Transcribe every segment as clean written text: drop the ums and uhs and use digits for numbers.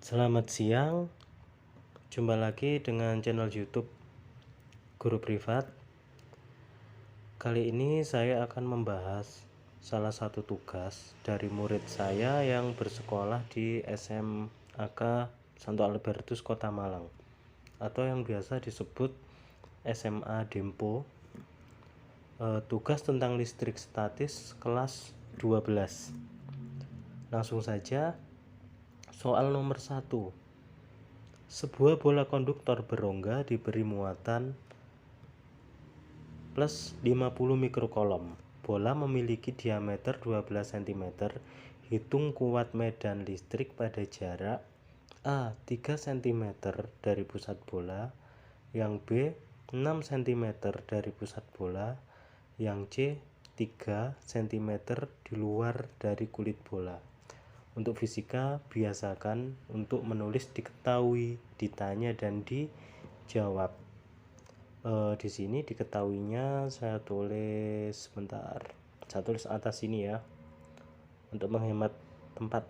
Selamat siang, jumpa lagi dengan channel YouTube Guru Privat. Kali ini saya akan membahas salah satu tugas dari murid saya yang bersekolah di SMAK Santo Albertus Kota Malang, atau yang biasa disebut SMA Dempo. Tugas tentang listrik statis kelas 12. Langsung saja, soal nomor 1. Sebuah bola konduktor berongga diberi muatan plus 50 mikrokolom. Bola memiliki diameter 12 cm. Hitung kuat medan listrik pada jarak A 3 cm dari pusat bola, yang B 6 cm dari pusat bola, yang C 3 cm di luar dari kulit bola. Untuk fisika, biasakan untuk menulis diketahui, ditanya, dan dijawab. Di sini diketahuinya saya tulis sebentar. Saya tulis atas sini ya, untuk menghemat tempat.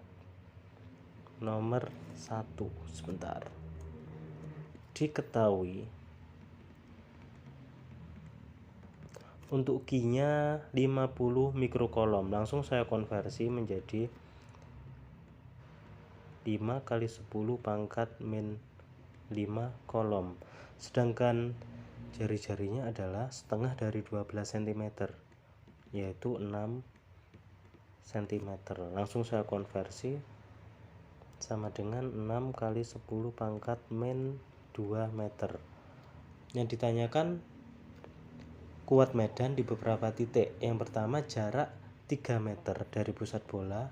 Nomor 1, sebentar. Diketahui. Untuk Q-nya 50 mikrokolom. Langsung saya konversi menjadi 5 kali 10 pangkat min 5 kolom. Sedangkan jari-jarinya adalah setengah dari 12 cm, yaitu 6 cm. Langsung saya konversi sama dengan 6 kali 10 pangkat min 2 meter. Yang ditanyakan kuat medan di beberapa titik. Yang pertama jarak 3 meter dari pusat bola,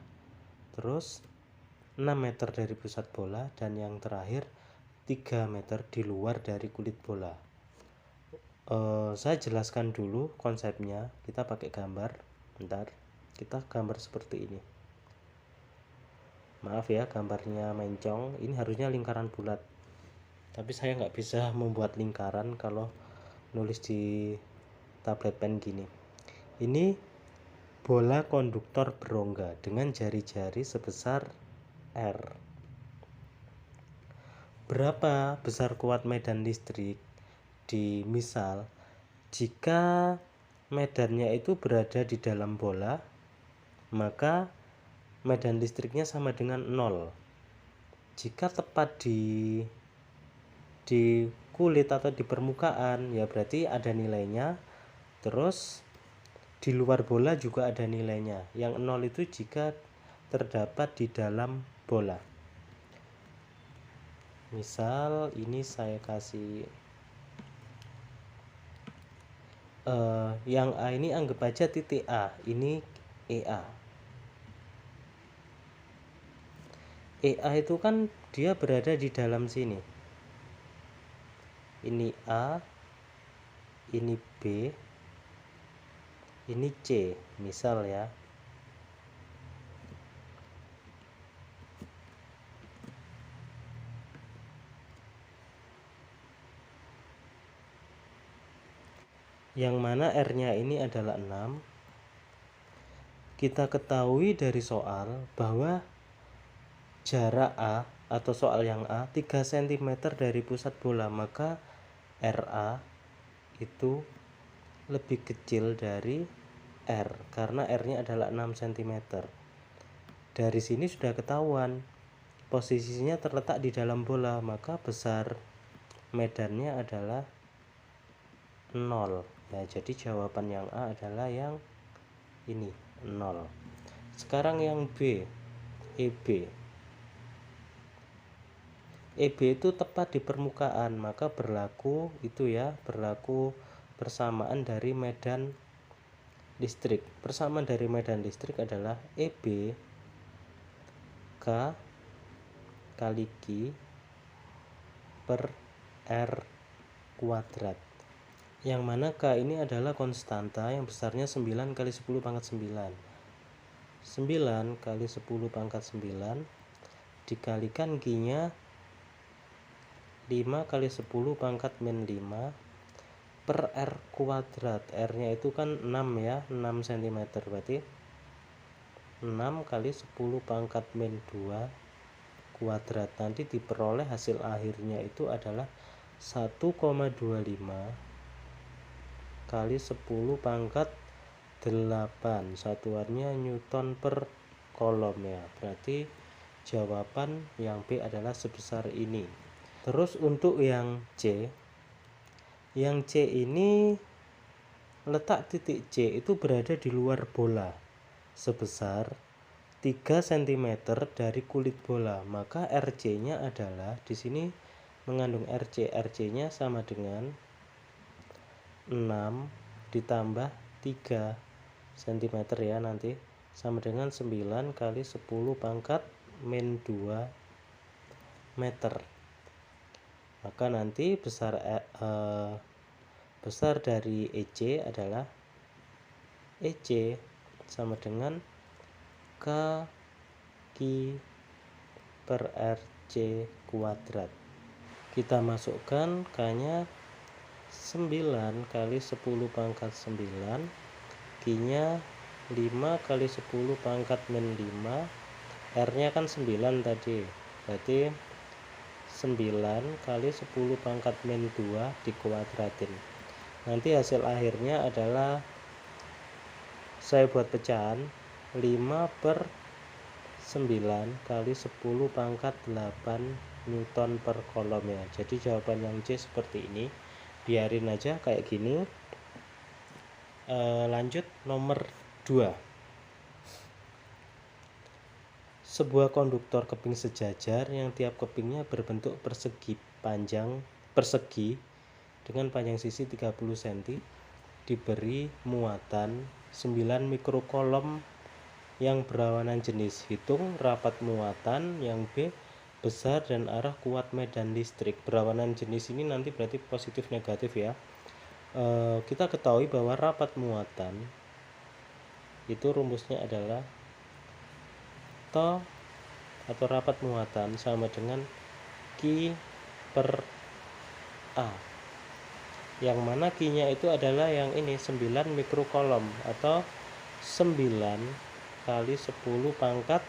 terus 6 meter dari pusat bola, dan yang terakhir 3 meter di luar dari kulit bola. Saya jelaskan dulu konsepnya. Kita pakai gambar. Bentar, kita gambar seperti ini. Maaf ya, gambarnya mencong. Ini harusnya lingkaran bulat, tapi saya nggak bisa membuat lingkaran kalau nulis di tablet pen gini. Ini bola konduktor berongga dengan jari-jari sebesar R. Berapa besar kuat medan listrik di misal jika medannya itu berada di dalam bola, maka medan listriknya sama dengan 0. Jika tepat di kulit atau di permukaan, ya berarti ada nilainya. Terus di luar bola juga ada nilainya. Yang 0 itu jika terdapat di dalam bola. Misal ini saya kasih yang A ini anggap aja titik A, ini EA. EA itu kan dia berada di dalam sini. Ini A, ini B, ini C, misal ya. Yang mana R-nya ini adalah 6. Kita ketahui dari soal bahwa jarak A atau soal yang A 3 cm dari pusat bola, maka RA itu lebih kecil dari R karena R-nya adalah 6 cm. Dari sini sudah ketahuan posisinya terletak di dalam bola, maka besar medannya adalah 0. Ya, jadi jawaban yang A adalah yang ini, 0. Sekarang yang B, EB. EB itu tepat di permukaan, maka berlaku itu ya, berlaku persamaan dari medan listrik. Persamaan dari medan listrik adalah EB K kali Q per R kuadrat. Yang mana K ini adalah konstanta yang besarnya 9 kali 10 pangkat 9. 9 kali 10 pangkat 9 dikalikan Q-nya 5 kali 10 pangkat min 5 per R kuadrat. R-nya itu kan 6 ya, 6 cm, berarti 6 kali 10 pangkat min 2 kuadrat. Nanti diperoleh hasil akhirnya itu adalah 1,25 kali 10 pangkat 8, satuannya Newton per kolom ya. Berarti jawaban yang B adalah sebesar ini. Terus untuk yang C ini letak titik C itu berada di luar bola sebesar 3 cm dari kulit bola. Maka RC-nya adalah di sini mengandung RC. RC-nya sama dengan 6 ditambah 3 cm ya, nanti sama dengan 9 kali 10 pangkat min 2 meter. Maka nanti besar dari EC adalah EC sama dengan K/Q per RC kuadrat. Kita masukkan K-nya 9 kali 10 pangkat 9, Q-nya 5 kali 10 pangkat min 5, R-nya kan 9 tadi, berarti 9 kali 10 pangkat min 2 dikuadratin. Nanti hasil akhirnya adalah, saya buat pecahan, 5 per 9 kali 10 pangkat 8 Newton per kolom ya. Jadi jawaban yang C seperti ini. Biarin aja kayak gini. Lanjut nomor 2. Sebuah konduktor keping sejajar yang tiap kepingnya berbentuk persegi dengan panjang sisi 30 cm diberi muatan 9 mikrokolom yang berlawanan jenis. Hitung rapat muatan yang B besar dan arah kuat medan listrik. Berlawanan jenis ini nanti berarti positif negatif ya. Kita ketahui bahwa rapat muatan itu rumusnya adalah atau rapat muatan sama dengan Q per A, yang mana Q-nya itu adalah yang ini 9 mikrokolom atau 9 kali 10 pangkat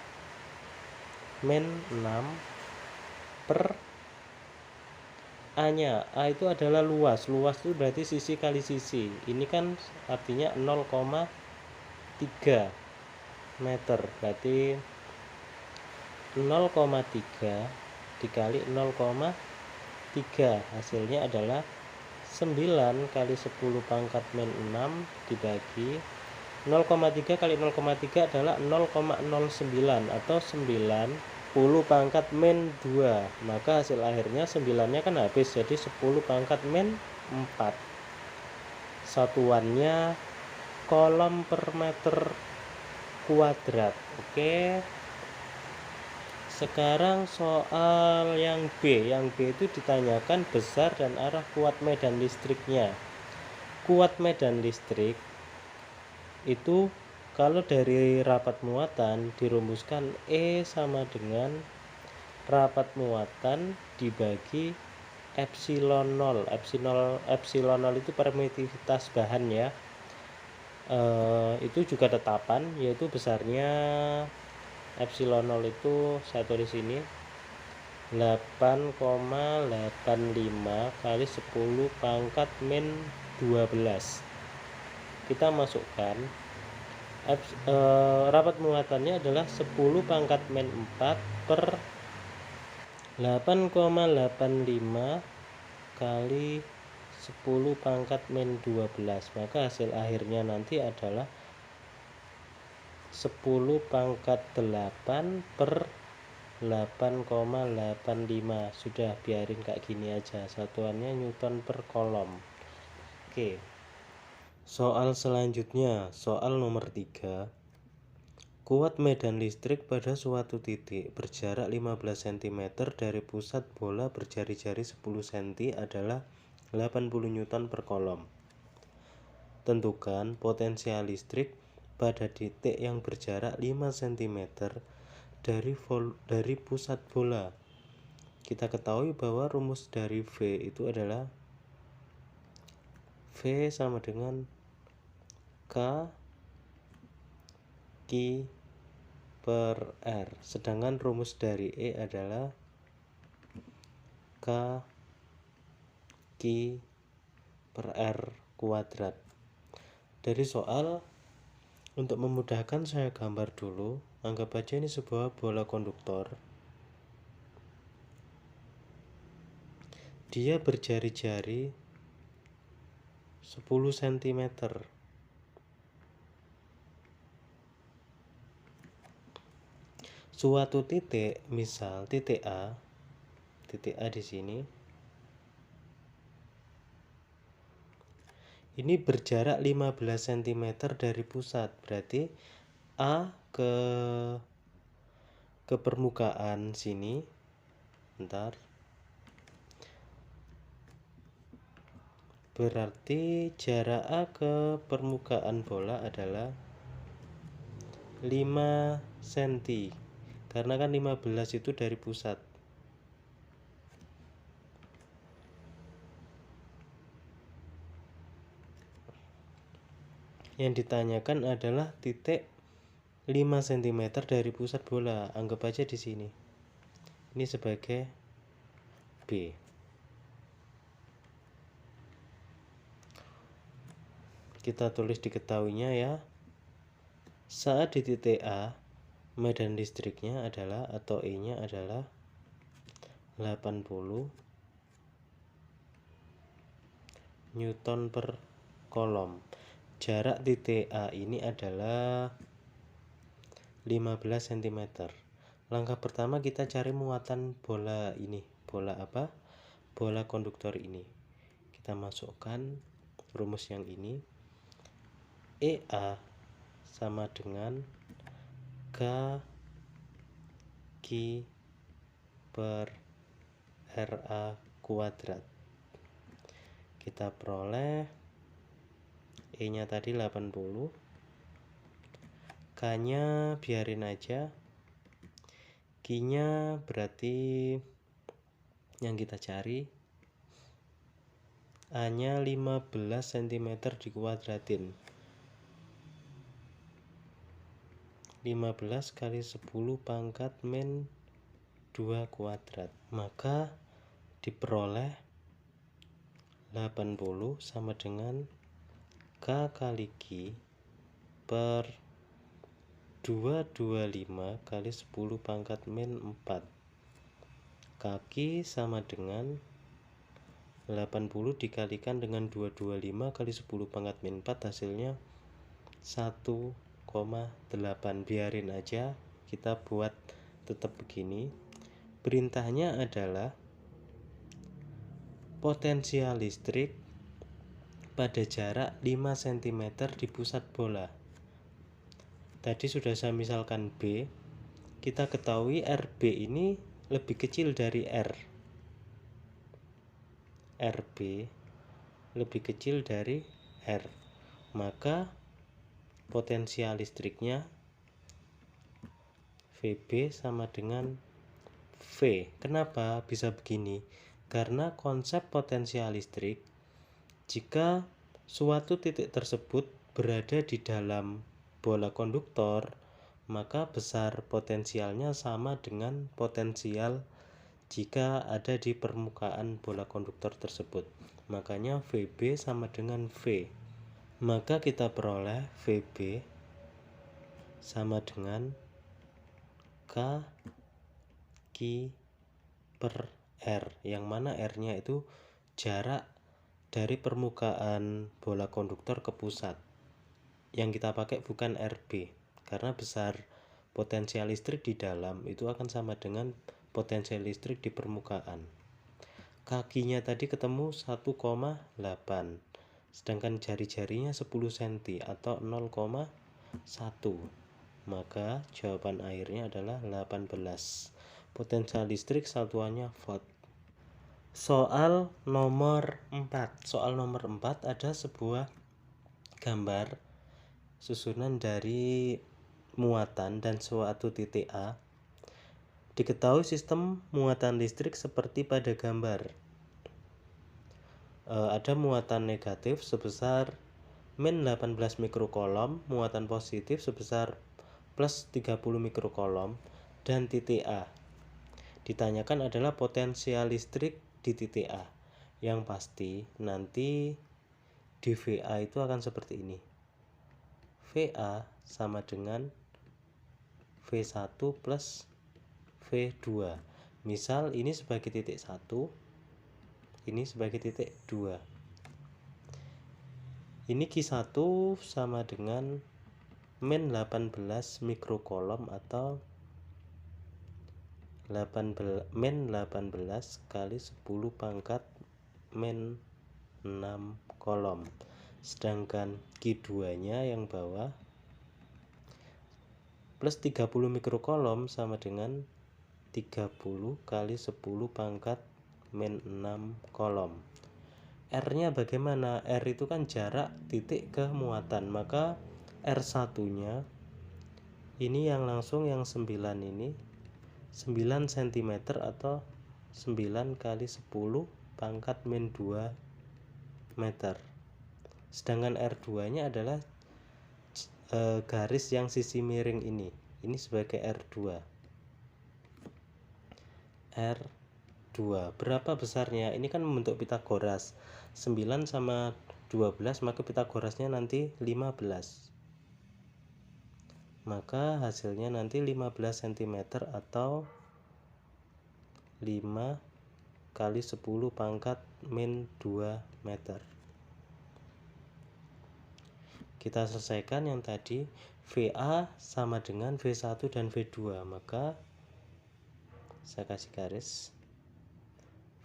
min 6 per A-nya. A itu adalah luas itu berarti sisi kali sisi, ini kan artinya 0,3 meter, berarti 0,3 dikali 0,3, hasilnya adalah 9 kali 10 pangkat min 6 dibagi 0,3 kali 0,3 adalah 0,09 atau 90 pangkat min 2. Maka hasil akhirnya 9-nya kan habis, jadi 10 pangkat min 4. Satuannya kolom per meter kuadrat. Oke. Sekarang soal yang B. Yang B itu ditanyakan besar dan arah kuat medan listriknya. Kuat medan listrik itu kalau dari rapat muatan dirumuskan E sama dengan rapat muatan dibagi epsilon 0. Epsilon 0 itu permitivitas bahan ya. Itu juga tetapan, yaitu besarnya epsilon 0 itu saya tulis ini 8,85 kali 10 pangkat min 12. Kita masukkan rapat muatannya adalah 10 pangkat min 4 per 8,85 kali 10 pangkat min 12. Maka hasil akhirnya nanti adalah 10 pangkat 8 per 8,85. Sudah, biarin kayak gini aja, satuannya Newton per kolom. Oke. Soal selanjutnya, soal nomor 3. Kuat medan listrik pada suatu titik berjarak 15 cm dari pusat bola berjari-jari 10 cm adalah 80 Newton per kolom. Tentukan potensial listrik pada titik yang berjarak 5 cm dari pusat bola. Kita ketahui bahwa rumus dari V itu adalah V sama dengan K Q per R. Sedangkan rumus dari E adalah K Q per R kuadrat. Dari soal, untuk memudahkan saya gambar dulu. Anggap aja ini sebuah bola konduktor. Dia berjari-jari 10 cm. Suatu titik, misal titik A di sini, ini berjarak 15 cm dari pusat. Berarti A ke permukaan sini, berarti jarak A ke permukaan bola adalah 5 cm, karena kan 15 itu dari pusat. Yang ditanyakan adalah titik 5 cm dari pusat bola. Anggap aja di sini. Ini sebagai B. Kita tulis diketahuinya ya. Saat di titik A, medan listriknya adalah, atau E-nya adalah 80 Newton per kolom. Jarak titik A ini adalah 15 cm. Langkah pertama kita cari muatan bola ini. Bola apa? Bola konduktor ini. Kita masukkan rumus yang ini. EA sama dengan K Q per RA kuadrat. Kita peroleh E nya tadi 80, K nya biarin aja, Q nya berarti yang kita cari A nya 15 cm dikuadratin. 15 kali 10 pangkat min 2 kuadrat. Maka diperoleh 80 sama dengan K kali Q per 225 kali 10 pangkat min 4. Kaki sama dengan 80 dikalikan dengan 225 kali 10 pangkat min 4, hasilnya 1,8. Biarin aja, kita buat tetap begini. Perintahnya adalah potensial listrik pada jarak 5 cm di pusat bola. Tadi sudah saya misalkan B. Kita ketahui RB ini lebih kecil dari R. RB lebih kecil dari R. Maka potensial listriknya VB sama dengan V. Kenapa bisa begini? Karena konsep potensial listrik, jika suatu titik tersebut berada di dalam bola konduktor, maka besar potensialnya sama dengan potensial jika ada di permukaan bola konduktor tersebut. Makanya VB sama dengan V. Maka kita peroleh VB sama dengan K Q per R, yang mana R-nya itu jarak dari permukaan bola konduktor ke pusat. Yang kita pakai bukan RB, karena besar potensial listrik di dalam itu akan sama dengan potensial listrik di permukaan. Kakinya tadi ketemu 1,8, sedangkan jari-jarinya 10 cm atau 0,1. Maka jawaban akhirnya adalah 18. Potensial listrik satuannya volt. Soal nomor 4. Soal nomor 4 ada sebuah gambar susunan dari muatan dan suatu titik A. Diketahui sistem muatan listrik seperti pada gambar. Ada muatan negatif sebesar min 18 mikrokolom, muatan positif sebesar plus 30 mikrocoulomb dan titik A. Ditanyakan adalah potensial listrik di titik A. Yang pasti nanti di VA itu akan seperti ini. VA sama dengan V1 plus V2. Misal ini sebagai titik 1, ini sebagai titik 2. Ini Q1 sama dengan min 18 mikrocoulomb atau min 18 kali 10 pangkat min 6 coulomb. Sedangkan Q2 nya yang bawah plus 30 mikrocoulomb sama dengan 30 kali 10 pangkat min 6 coulomb. R nya bagaimana? R itu kan jarak titik ke muatan, maka R1 nya ini yang langsung yang 9 ini 9 cm atau 9 kali 10 pangkat min 2 meter. Sedangkan R2 nya adalah garis yang sisi miring ini sebagai R2. R2 berapa besarnya? Ini kan membentuk Pitagoras. 9 sama 12, maka Pitagorasnya nanti 15. Maka hasilnya nanti 15 cm atau 5 kali 10 pangkat min 2 meter. Kita selesaikan yang tadi. VA sama dengan V1 dan V2, maka saya kasih garis.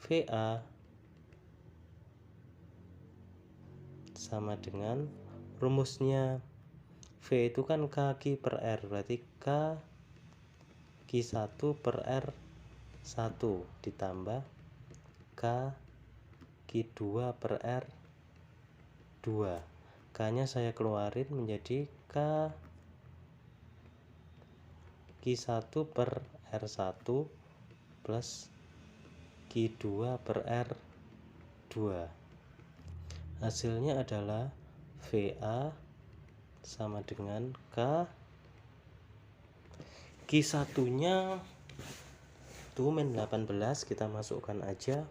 VA sama dengan rumusnya V itu kan K per R, berarti K Q1 per R1 ditambah K Q2 per R2. K nya saya keluarin menjadi K Q1 per R1 plus Q2 per R2. Hasilnya adalah VA sama dengan K Q1 nya itu min 18, kita masukkan aja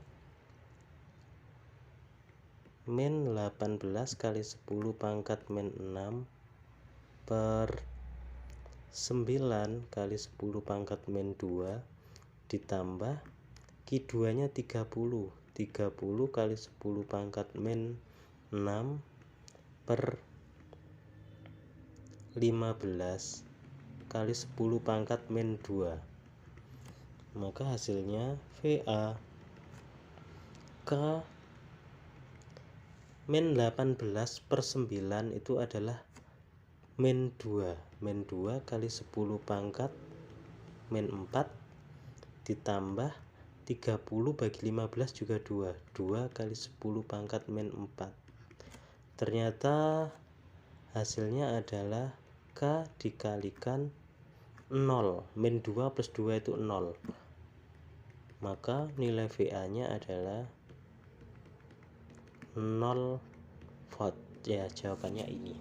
min 18 kali 10 pangkat min 6 per 9 kali 10 pangkat min 2 ditambah Q2 nya 30 kali 10 pangkat min 6 per 15 kali 10 pangkat min 2. Maka hasilnya VA K min 18 per 9 itu adalah min 2 kali 10 pangkat min 4 ditambah 30 bagi 15 juga 2 kali 10 pangkat min 4. Ternyata hasilnya adalah K dikalikan 0. Min 2 plus 2 itu 0. Maka nilai VA nya adalah 0 volt. Ya, jawabannya ini.